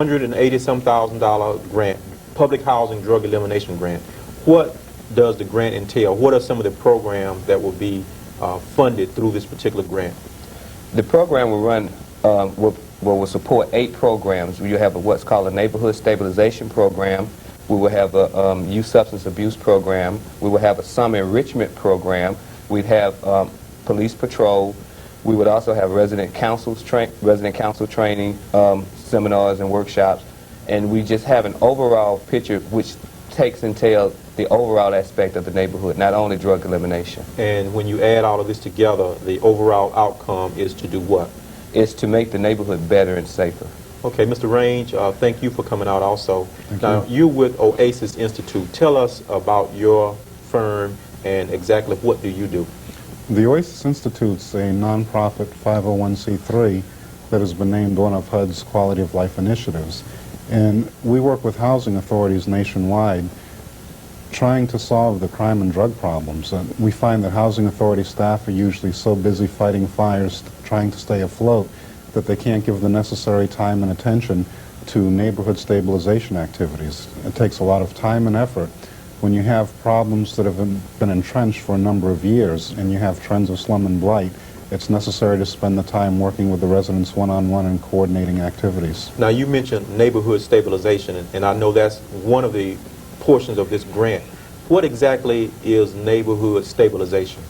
$180-some-thousand grant, public housing drug elimination grant. What does the grant entail? What are some of the programs that will be funded through this particular grant? The program will run, will support 8 programs. You have what's called a neighborhood stabilization program. We will have a youth substance abuse program. We will have a summer enrichment program. We'd have police patrol. We would also have resident council training, seminars and workshops, and we just have an overall picture which entails the overall aspect of the neighborhood, not only drug elimination. And when you add all of this together, the overall outcome is to do what? It's to make the neighborhood better and safer. Okay, Mr. Range, thank you for coming out also. Thank you. You're with Oasis Institute. Tell us about your firm and exactly what do you do? The Oasis Institute's a nonprofit 501c3 that has been named one of HUD's Quality of Life initiatives. And we work with housing authorities nationwide trying to solve the crime and drug problems. We find that housing authority staff are usually so busy fighting fires, trying to stay afloat, that they can't give the necessary time and attention to neighborhood stabilization activities. It takes a lot of time and effort. When you have problems that have been entrenched for a number of years and you have trends of slum and blight, it's necessary to spend the time working with the residents one-on-one and coordinating activities. Now, you mentioned neighborhood stabilization, and I know that's one of the portions of this grant. What exactly is neighborhood stabilization?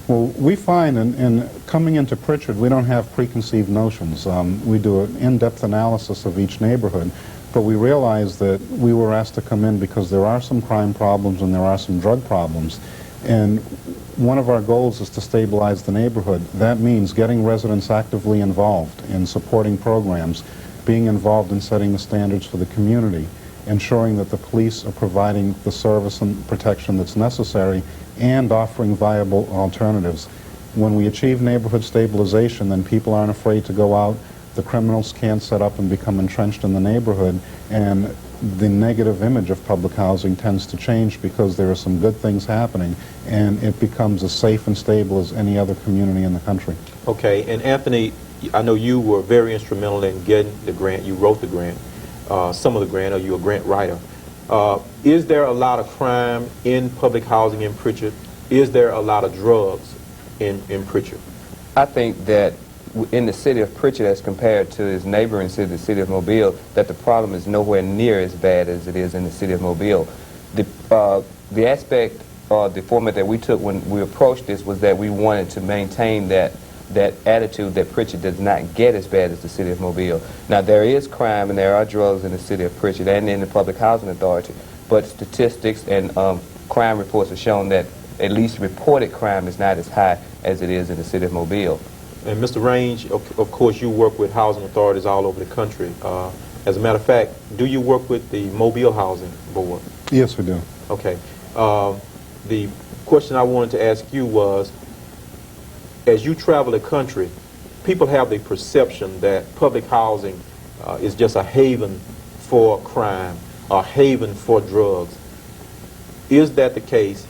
Well, we find in coming into Prichard, we don't have preconceived notions. We do an in-depth analysis of each neighborhood, but we realize that we were asked to come in because there are some crime problems and there are some drug problems. And one of our goals is to stabilize the neighborhood. That means getting residents actively involved in supporting programs, being involved in setting the standards for the community, ensuring that the police are providing the service and protection that's necessary, and offering viable alternatives. When we achieve neighborhood stabilization, then people aren't afraid to go out, the criminals can't set up and become entrenched in the neighborhood, and the negative image of public housing tends to change because there are some good things happening, and it becomes as safe and stable as any other community in the country. Okay, and Anthony, I know you were very instrumental in getting the grant. You wrote the grant, some of the grant, or you're a grant writer. Is there a lot of crime in public housing in Prichard? Is there a lot of drugs in Prichard? I think that in the city of Prichard, as compared to its neighboring city, the city of Mobile, that the problem is nowhere near as bad as it is in the city of Mobile. The aspect or the format that we took when we approached this was that we wanted to maintain that attitude that Prichard does not get as bad as the city of Mobile. Now, there is crime and there are drugs in the city of Prichard and in the Public Housing Authority, but statistics and crime reports have shown that at least reported crime is not as high as it is in the city of Mobile. And Mr. Range, of course, you work with housing authorities all over the country. As a matter of fact, do you work with the Mobile Housing Board? Yes, we do. Okay. The question I wanted to ask you was, as you travel the country, people have the perception that public housing is just a haven for crime, a haven for drugs. Is that the case?